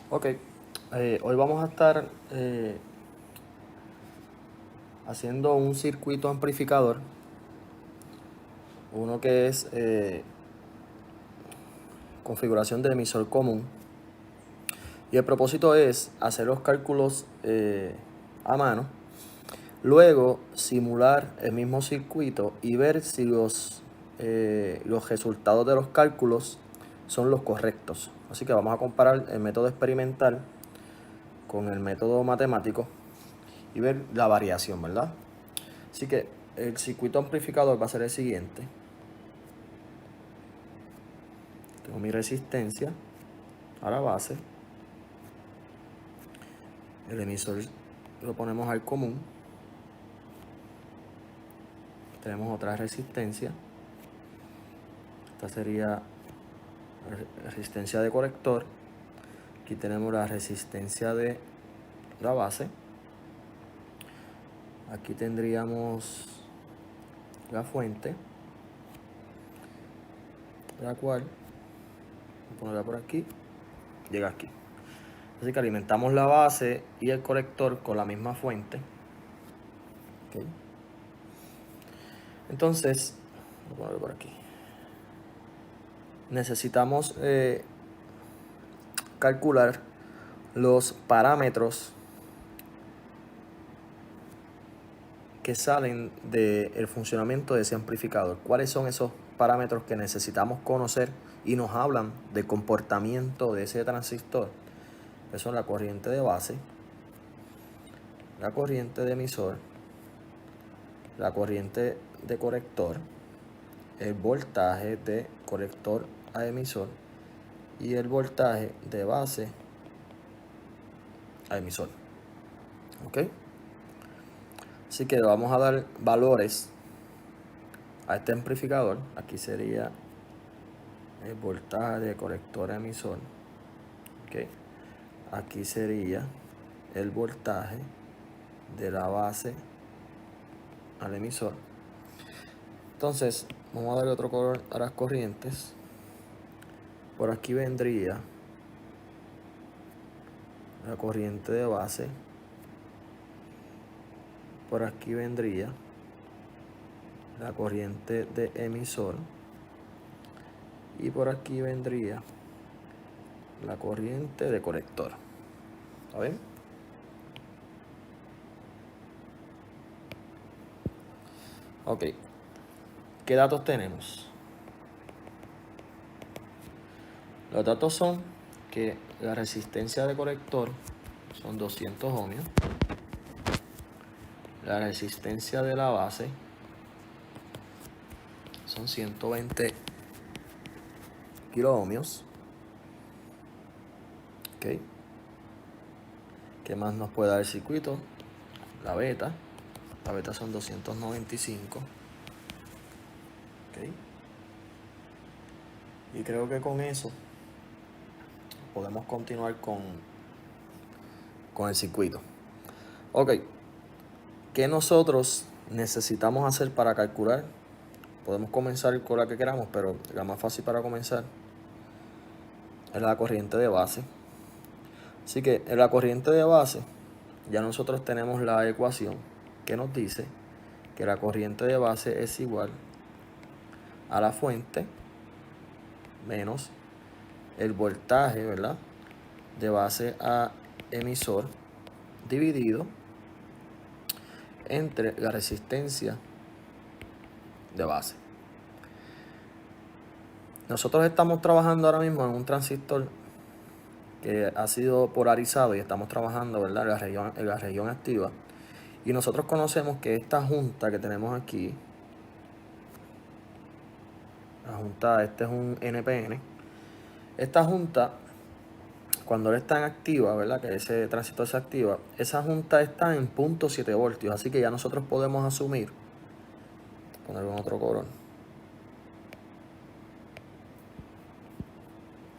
Ok, hoy vamos a estar haciendo un circuito amplificador, uno que es configuración de emisor común, y el propósito es hacer los cálculos a mano, luego simular el mismo circuito y ver si los resultados de los cálculos son los correctos. Así que vamos a comparar el método experimental con el método matemático y ver la variación, ¿verdad? Así que el circuito amplificador va a ser el siguiente. Tengo mi resistencia a la base. El emisor lo ponemos al común. Tenemos otra resistencia. Esta sería la resistencia de colector. Aquí tenemos la resistencia de la base. Aquí tendríamos la fuente, la cual, voy a ponerla por aquí, llega aquí. Así que alimentamos la base y el colector con la misma fuente. Okay. Entonces, voy a ponerlo por aquí. Necesitamos calcular los parámetros que salen del funcionamiento de ese amplificador. ¿Cuáles son esos parámetros que necesitamos conocer y nos hablan del comportamiento de ese transistor? Que son la corriente de base, la corriente de emisor, la corriente de colector, el voltaje de colector a emisor y el voltaje de base a emisor. ¿Ok? Así que le vamos a dar valores a este amplificador. Aquí sería el voltaje de colector a emisor. ¿Ok? Aquí sería el voltaje de la base al emisor. Entonces, vamos a darle otro color a las corrientes. Por aquí vendría la corriente de base. Por aquí vendría la corriente de emisor. Y por aquí vendría la corriente de colector. ¿Está bien? Ok. ¿Qué datos tenemos? Los datos son que la resistencia de colector son 200 ohmios. La resistencia de la base son 120 kiloohmios. Ok. ¿Qué más nos puede dar el circuito? La beta. La beta son 295. Ok. Y creo que con eso podemos continuar con el circuito. Ok. ¿Qué nosotros necesitamos hacer para calcular? Podemos comenzar con la que queramos, pero la más fácil para comenzar es la corriente de base. Así que en la corriente de base ya nosotros tenemos la ecuación que nos dice que la corriente de base es igual a la fuente menos el voltaje, ¿verdad?, de base a emisor dividido entre la resistencia de base. Nosotros estamos trabajando ahora mismo en un transistor que ha sido polarizado y estamos trabajando, ¿verdad?, en la región activa. Y nosotros conocemos que esta junta que tenemos aquí, la junta, este es un NPN, esta junta, cuando él está en activa, ¿verdad?, que ese transistor se activa, esa junta está en 0.7 voltios, así que ya nosotros podemos asumir, ponerlo en otro color,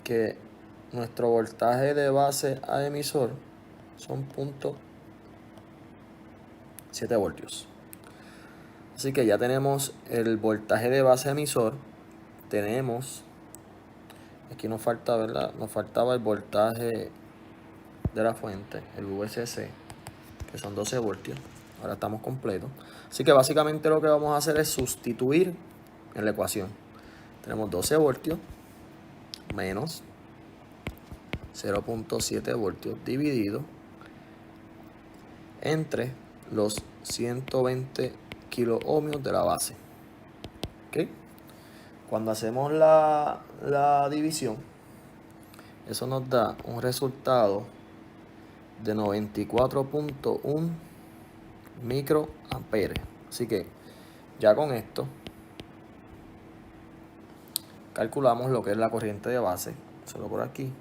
que nuestro voltaje de base a emisor son 0.7 voltios. Así que ya tenemos el voltaje de base a emisor, tenemos, aquí nos falta, ¿verdad?, nos faltaba el voltaje de la fuente, el VCC, que son 12 voltios. Ahora estamos completos. Así que básicamente lo que vamos a hacer es sustituir en la ecuación. Tenemos 12 voltios menos 0.7 voltios dividido entre los 120 kiloohmios de la base. ¿Okay? Cuando hacemos la división, eso nos da un resultado de 94.1 microamperes. Así que ya con esto calculamos lo que es la corriente de base. Solo por aquí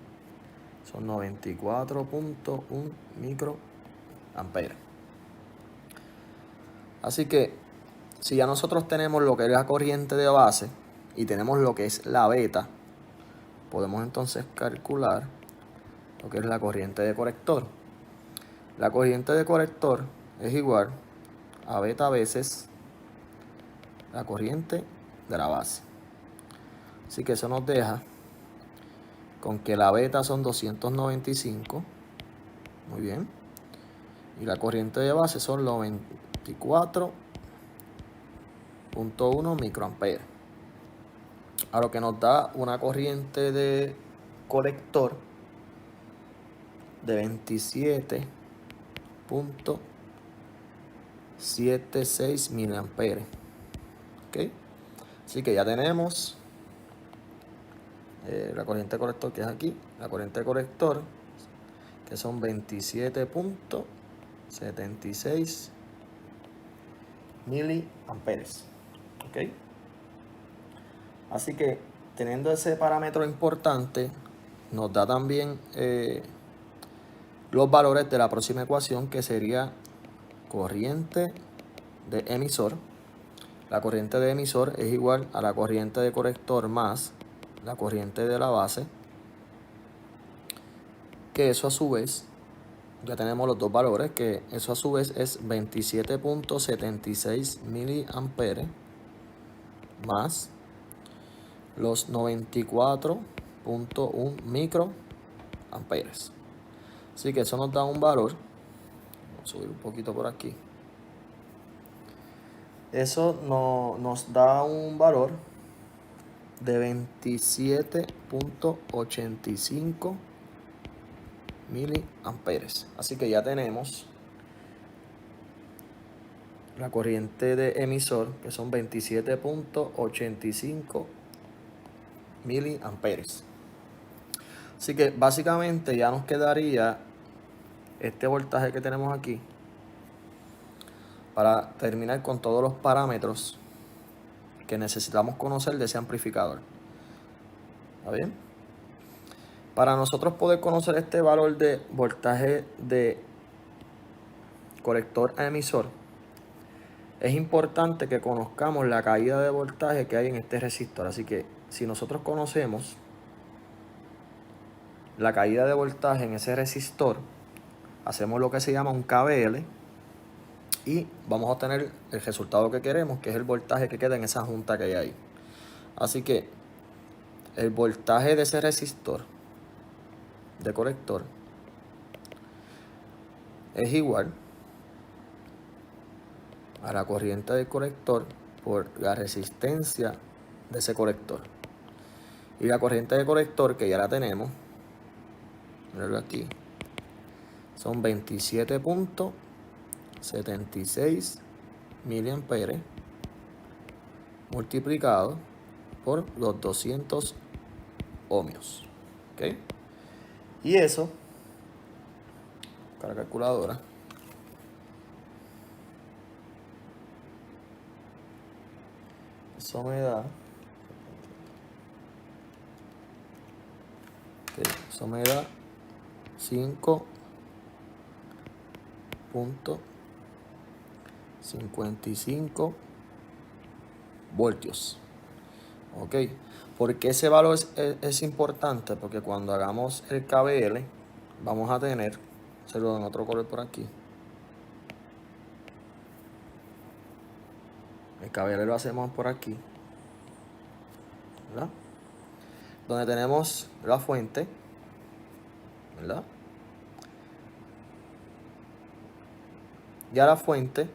son 94.1 microamperes. Así que si ya nosotros tenemos lo que es la corriente de base y tenemos lo que es la beta, podemos entonces calcular lo que es la corriente de colector. La corriente de colector es igual a beta veces la corriente de la base. Así que eso nos deja con que la beta son 295, muy bien, y la corriente de base son los 24.1 microamperes. A lo que nos da una corriente de colector de 27.76 miliamperes. ¿Okay? Así que ya tenemos la corriente de colector, que es aquí, la corriente de colector, que son 27.76 miliamperes. ¿Okay? Así que teniendo ese parámetro importante, nos da también los valores de la próxima ecuación, que sería corriente de emisor. La corriente de emisor es igual a la corriente de colector más la corriente de la base, que eso a su vez, ya tenemos los dos valores, que eso a su vez es 27.76 miliamperes más los 94.1 microamperes. Así que eso nos da un valor. Vamos a subir un poquito por aquí. Eso nos da un valor de 27.85 miliamperes. Así que ya tenemos la corriente de emisor, que son 27.85 miliamperes. Así que básicamente ya nos quedaría este voltaje que tenemos aquí para terminar con todos los parámetros que necesitamos conocer de ese amplificador. ¿Está bien? Para nosotros poder conocer este valor de voltaje de colector a emisor, es importante que conozcamos la caída de voltaje que hay en este resistor. Así que si nosotros conocemos la caída de voltaje en ese resistor, hacemos lo que se llama un KVL y vamos a obtener el resultado que queremos, que es el voltaje que queda en esa junta que hay ahí. Así que el voltaje de ese resistor de colector es igual a la corriente del colector por la resistencia de ese colector. Y la corriente de colector, que ya la tenemos, mirenlo aquí, son 27.76 miliamperes multiplicado por los 200 ohmios. ¿Okay? Y eso, con la calculadora, eso me da, eso me da 5.55 voltios. Ok, porque ese valor es importante, porque cuando hagamos el KVL vamos a tener, hacerlo en otro color por aquí. El KVL lo hacemos por aquí, ¿verdad? Donde tenemos la fuente, ¿verdad? Y a la fuente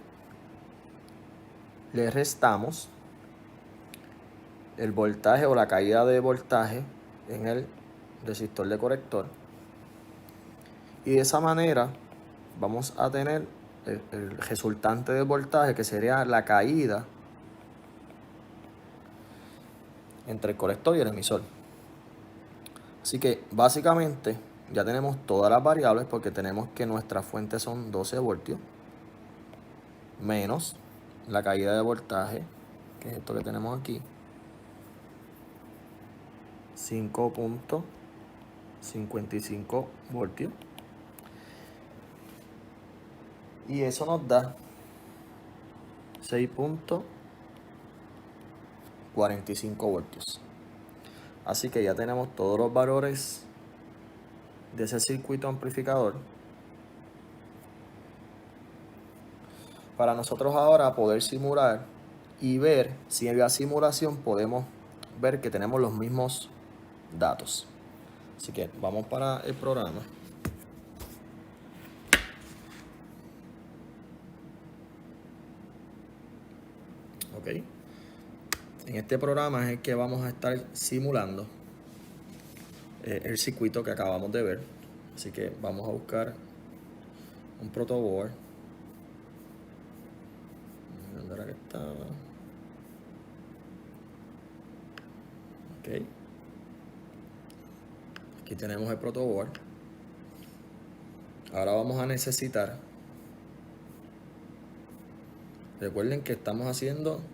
le restamos el voltaje o la caída de voltaje en el resistor de colector. Y de esa manera vamos a tener el resultante de voltaje, que sería la caída entre el colector y el emisor. Así que básicamente ya tenemos todas las variables, porque tenemos que nuestra fuente son 12 voltios menos la caída de voltaje, que es esto que tenemos aquí, 5.55 voltios. Y eso nos da 6.45 voltios. Así que ya tenemos todos los valores de ese circuito amplificador para nosotros ahora poder simular y ver si en la simulación podemos ver que tenemos los mismos datos. Así que vamos para el programa. Ok. En este programa es el que vamos a estar simulando el circuito que acabamos de ver. Así que vamos a buscar un protoboard. ¿Dónde era que estaba? Ok. Aquí tenemos el protoboard. Ahora vamos a necesitar, recuerden que estamos haciendo, vamos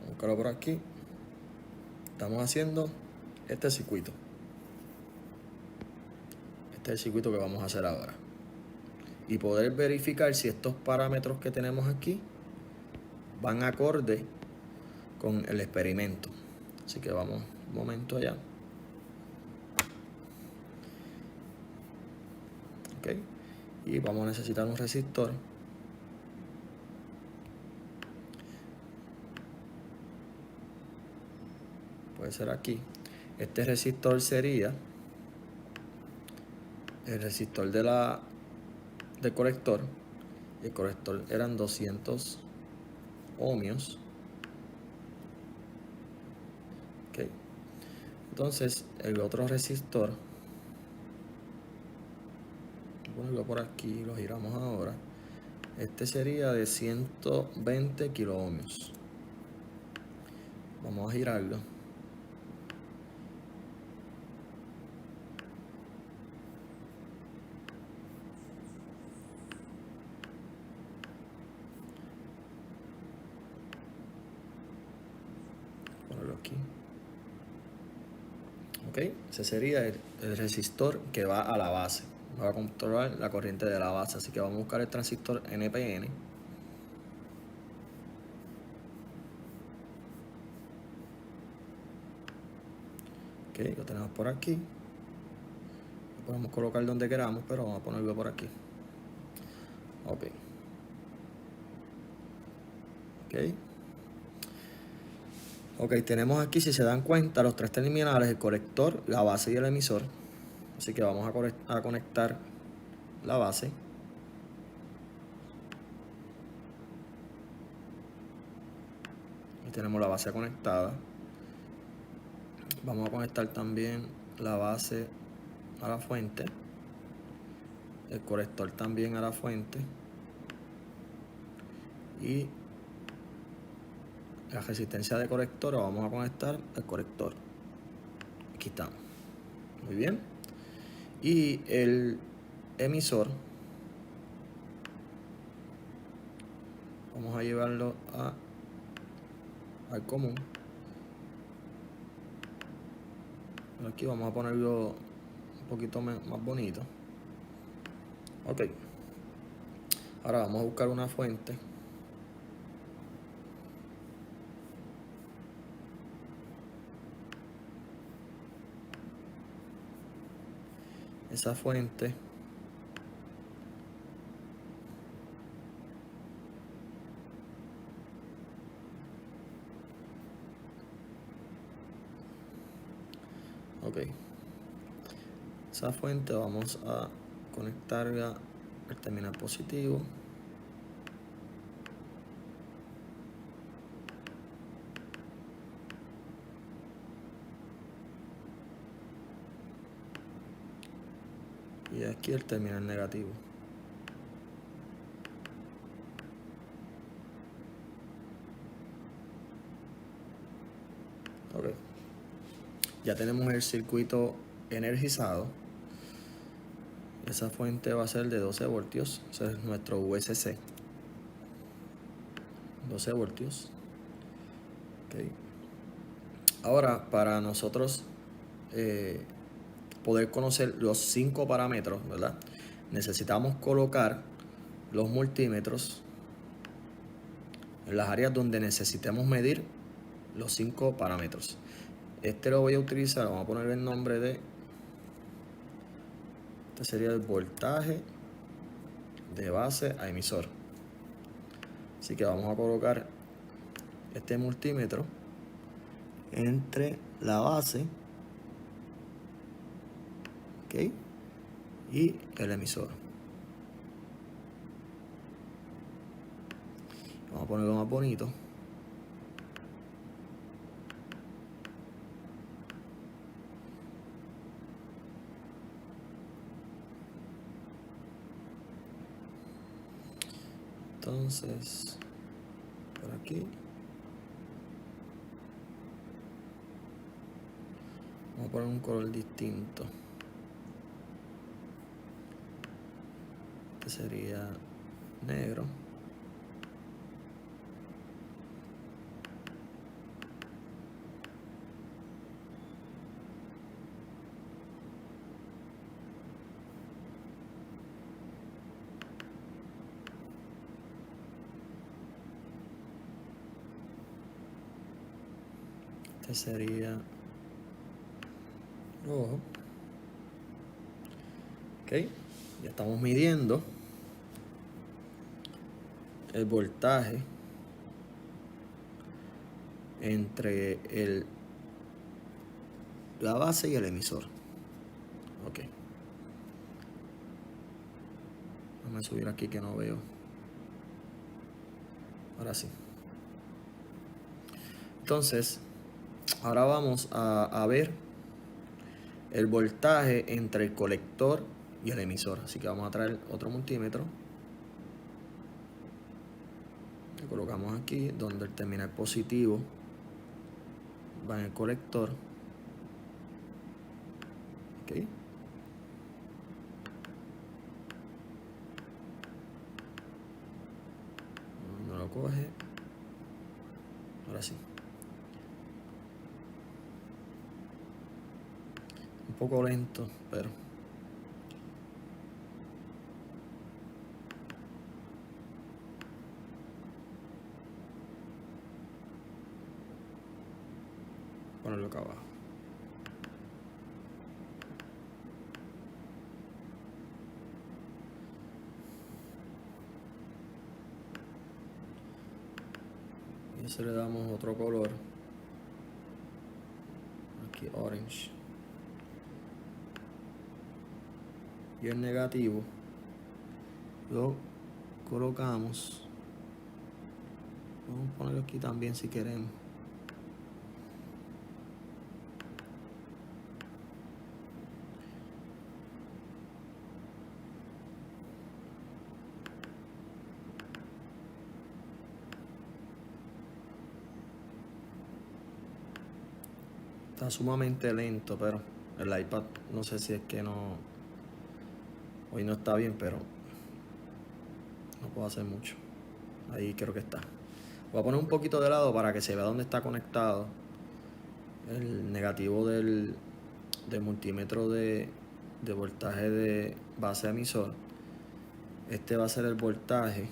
a buscarlo por aquí, estamos haciendo este circuito. Este es el circuito que vamos a hacer ahora. Y poder verificar si estos parámetros que tenemos aquí van acorde con el experimento. Así que vamos un momento allá. Ok. Y vamos a necesitar un resistor. Puede ser aquí. Este resistor sería el resistor del colector. El colector eran 200 ohmios. Okay. Entonces el otro resistor, voy a ponerlo por aquí, lo giramos ahora. Este sería de 120 kilo ohmios. Vamos a girarlo. Ponerlo aquí. Ok, ese sería el resistor que va a la base. Va a controlar la corriente de la base. Así que vamos a buscar el transistor NPN. Ok, lo tenemos por aquí. Lo podemos colocar donde queramos, pero vamos a ponerlo por aquí. Ok. Ok. Ok, tenemos aquí, si se dan cuenta, los tres terminales, el colector, la base y el emisor. Así que vamos a conectar la base. Y tenemos la base conectada. Vamos a conectar también la base a la fuente. El colector también a la fuente. Y la resistencia de colector la vamos a conectar al colector. Aquí estamos. Muy bien. Y el emisor, vamos a llevarlo al común. Aquí vamos a ponerlo un poquito más bonito. Ok. Ahora vamos a buscar una fuente. Esa fuente ok, esa fuente vamos a conectarla el terminal positivo. Y aquí el terminal negativo. Ok. Ya tenemos el circuito energizado. Esa fuente va a ser de 12 voltios. Ese es nuestro USC. 12 voltios. Okay. Ahora, para nosotros poder conocer los 5 parámetros, ¿verdad? Necesitamos colocar los multímetros en las áreas donde necesitemos medir los 5 parámetros. Este lo voy a utilizar, vamos a poner el nombre de... Este sería el voltaje de base a emisor. Así que vamos a colocar este multímetro entre la base, ¿ok?, y el emisor. Vamos a ponerlo más bonito. Entonces, por aquí vamos a poner un color distinto. Este sería negro. Este sería rojo. Ok, ya estamos midiendo el voltaje entre la base y el emisor. Ok. Vamos a subir aquí que no veo. Ahora sí. Entonces, ahora vamos a ver el voltaje entre el colector y el emisor. Así que vamos a traer otro multímetro. Lo colocamos aquí donde el terminal positivo va en el colector. Ok. No lo coge. Ahora sí. Un poco lento, pero ponerlo acá abajo. Y eso le damos otro color. Aquí orange. Y el negativo lo colocamos. Vamos a ponerlo aquí también si queremos. Está sumamente lento, pero el iPad no sé si es que no... Hoy no está bien, pero no puedo hacer mucho. Ahí creo que está. Voy a poner un poquito de lado para que se vea dónde está conectado el negativo del multímetro de voltaje de base a emisor. Este va a ser el voltaje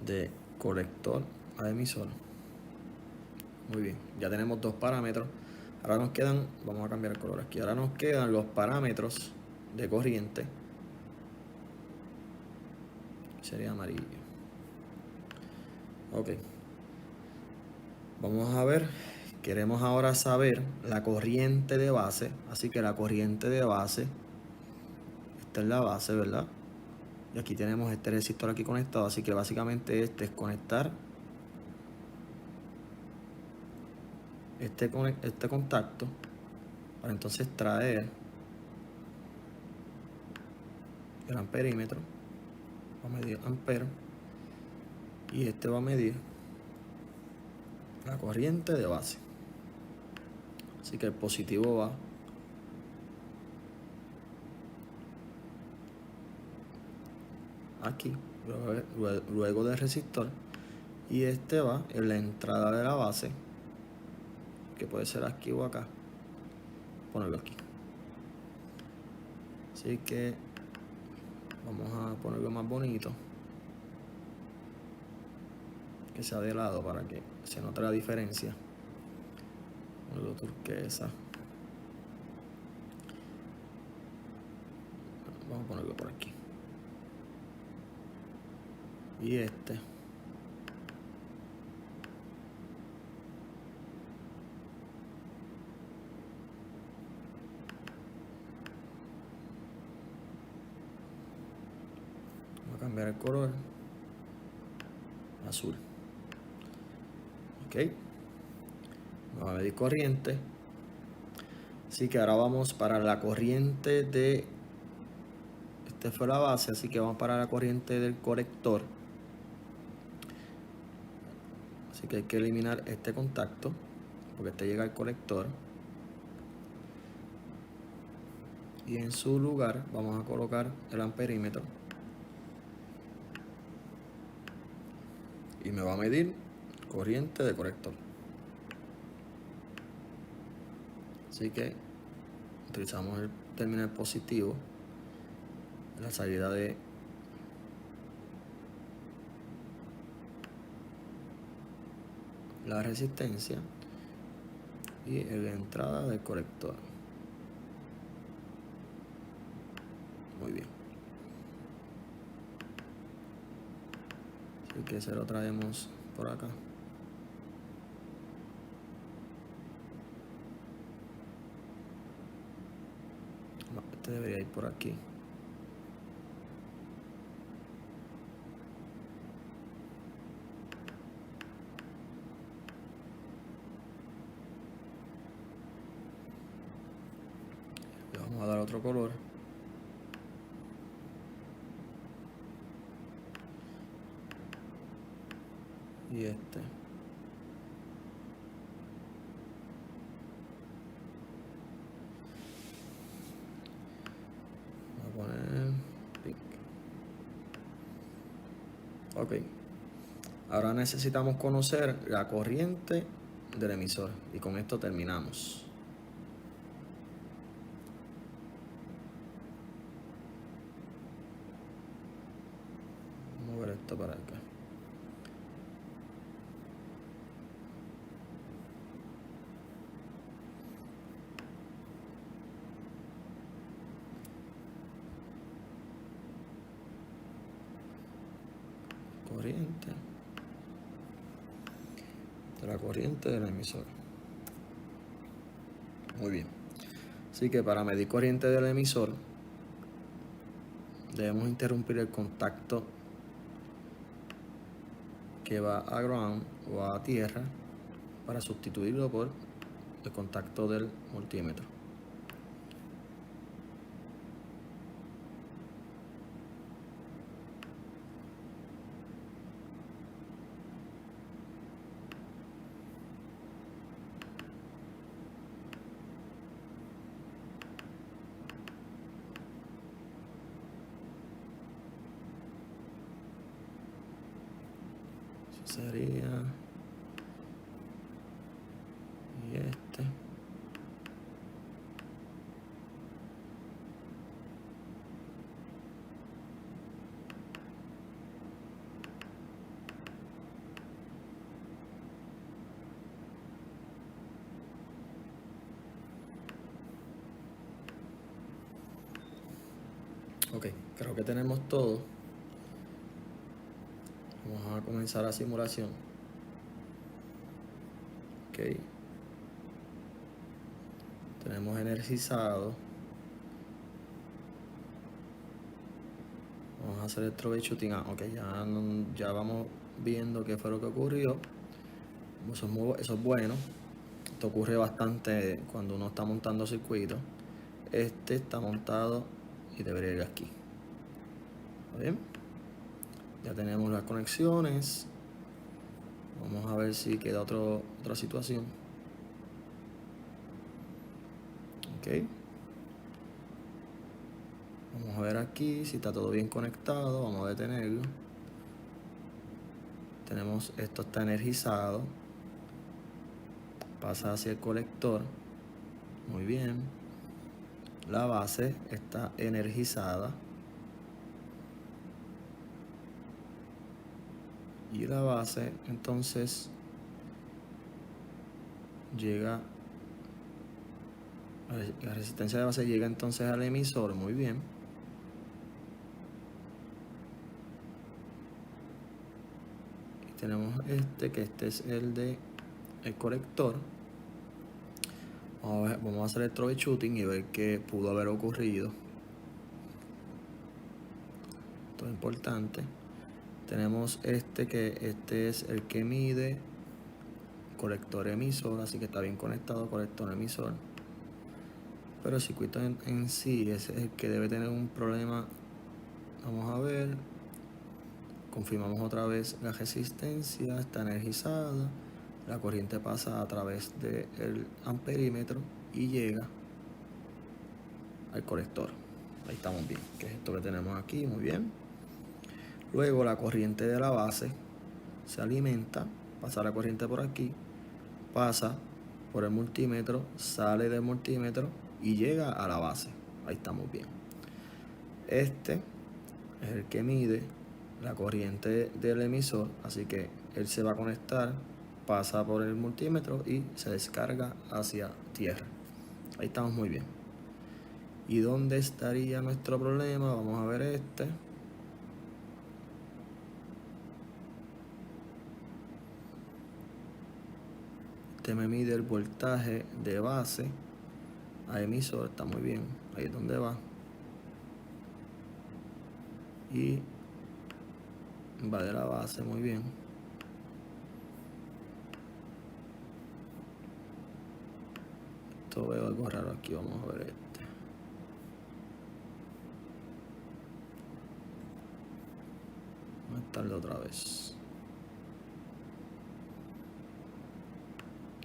de colector a emisor. Muy bien, ya tenemos dos parámetros. Ahora nos quedan, vamos a cambiar el color aquí. Ahora nos quedan los parámetros de corriente. Sería amarillo. Ok. Vamos a ver. Queremos ahora saber la corriente de base. Así que la corriente de base esta es la base, ¿verdad? Y aquí tenemos este resistor aquí conectado, así que básicamente es desconectar este contacto para entonces traer el amperímetro, va a medir amperes, y este va a medir la corriente de base. Así que el positivo va aquí, luego del resistor, y este va en la entrada de la base, que puede ser aquí o acá, ponerlo aquí. Así que vamos a ponerlo más bonito, que sea de lado para que se note la diferencia. Ponerlo turquesa. Vamos a ponerlo por aquí. Y este vamos a cambiar el color azul. Ok, vamos a medir corriente. Así que ahora vamos para la corriente de, este fue la base, así que vamos para la corriente del colector. Así que hay que eliminar este contacto, porque este llega al colector. Y en su lugar vamos a colocar el amperímetro. Y me va a medir corriente de colector. Así que utilizamos el terminal positivo en la salida de la resistencia y en la entrada del colector. Muy bien. Así que se lo traemos por acá. Este debería ir por aquí. Le vamos a dar otro color. Y este. Voy a poner pink. Ok. Ahora necesitamos conocer la corriente del emisor. Y con esto terminamos. Vamos a mover esto para acá. Corriente de la corriente del emisor. Muy bien. Así que para medir corriente del emisor debemos interrumpir el contacto que va a ground o a tierra para sustituirlo por el contacto del multímetro. Eso sería, y este. Ok, creo que tenemos todo. Vamos a comenzar la simulación. Ok. Tenemos energizado a hacer el troubleshooting. Ok, ya vamos viendo qué fue lo que ocurrió. Eso es bueno. Esto ocurre bastante cuando uno está montando circuitos. Este está montado y debería ir aquí. ¿Está bien? Ya tenemos las conexiones. Vamos a ver si queda otra situación. Ok. Vamos a ver aquí si está todo bien conectado. Vamos a detenerlo. Tenemos, esto está energizado. Pasa hacia el colector. Muy bien. La base está energizada. Y la base entonces llega, la resistencia de base llega entonces al emisor. Muy bien. Y tenemos que este es el de el colector. Vamos a hacer el troubleshooting y ver qué pudo haber ocurrido. Esto es importante. Tenemos que este es el que mide colector emisor, así que está bien conectado colector emisor. Pero el circuito en sí es el que debe tener un problema. Vamos a ver. Confirmamos otra vez la resistencia, está energizada. La corriente pasa a través del amperímetro y llega al colector. Ahí estamos bien, que es esto que tenemos aquí, muy bien. Luego la corriente de la base se alimenta, pasa la corriente por aquí, pasa por el multímetro, sale del multímetro y llega a la base. Ahí estamos bien. Este es el que mide la corriente del emisor, así que él se va a conectar, pasa por el multímetro y se descarga hacia tierra. Ahí estamos muy bien. ¿Y dónde estaría nuestro problema? Vamos a ver este. Este me mide el voltaje de base a emisor, está muy bien. Ahí es donde va. Y va de la base, muy bien. Esto veo algo raro aquí, vamos a ver este. Vamos a estarle otra vez.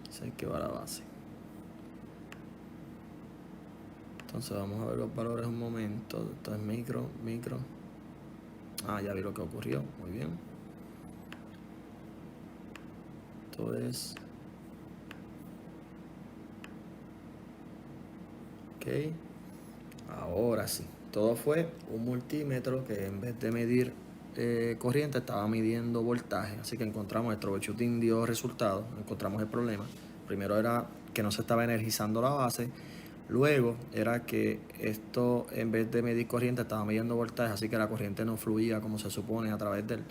Sé que va a la base. Entonces vamos a ver los valores un momento. Esto es micro. Ya vi lo que ocurrió, muy bien. Esto es ok. Ahora sí, todo fue un multímetro que en vez de medir corriente estaba midiendo voltaje. Así que encontramos el troubleshooting dio resultados, encontramos el problema. Primero era que no se estaba energizando la base. Luego era que esto en vez de medir corriente estaba midiendo voltaje, así que la corriente no fluía como se supone a través de él.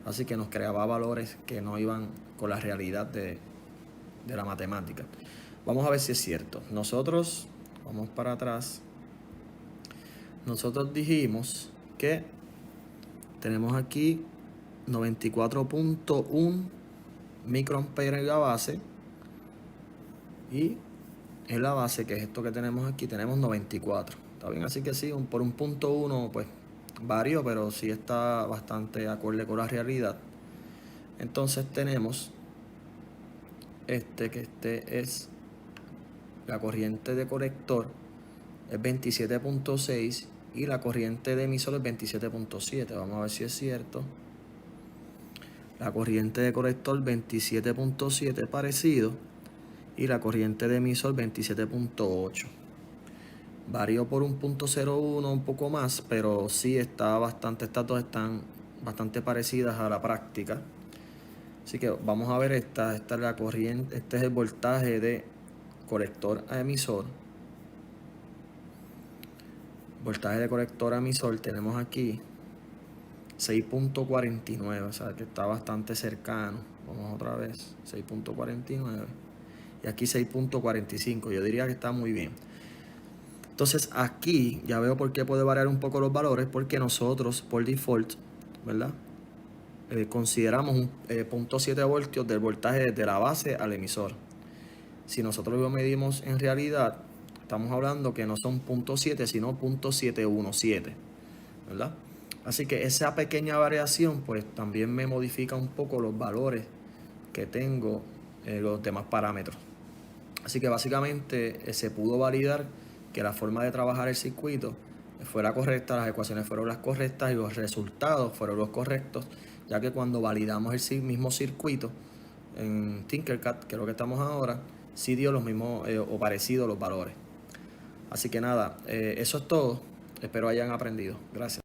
Así que nos creaba valores que no iban con la realidad de la matemática. Vamos a ver si es cierto. Nosotros, vamos para atrás. Nosotros dijimos que tenemos aquí 94.1 microamperes en la base. Y en la base, que es esto que tenemos aquí, tenemos 94. ¿Está bien? Así que sí, por un punto 1, pues varió, pero sí está bastante acorde con la realidad. Entonces tenemos que este es la corriente de colector, es 27.6 y la corriente de emisor es 27.7. Vamos a ver si es cierto. La corriente de colector 27.7 parecido y la corriente de emisor 27.8. Varió por un punto 0.1 un poco más, pero sí estas dos están bastante parecidas a la práctica. Así que vamos a ver esta es la corriente, este es el voltaje de colector a emisor. Voltaje de colector a emisor tenemos aquí 6.49, o sea que está bastante cercano. Vamos otra vez, 6.49 y aquí 6.45. Yo diría que está muy bien. Entonces aquí ya veo por qué puede variar un poco los valores, porque nosotros por default, ¿verdad? Consideramos un 0.7 voltios del voltaje desde la base al emisor. Si nosotros lo medimos en realidad, estamos hablando que no son 0.7 sino 0.717, ¿verdad? Así que esa pequeña variación pues también me modifica un poco los valores que tengo en los demás parámetros. Así que básicamente se pudo validar que la forma de trabajar el circuito fuera correcta, las ecuaciones fueron las correctas y los resultados fueron los correctos, ya que cuando validamos el mismo circuito en Tinkercad, que es lo que estamos ahora, sí dio los mismos o parecidos los valores. Así que nada, eso es todo. Espero hayan aprendido. Gracias.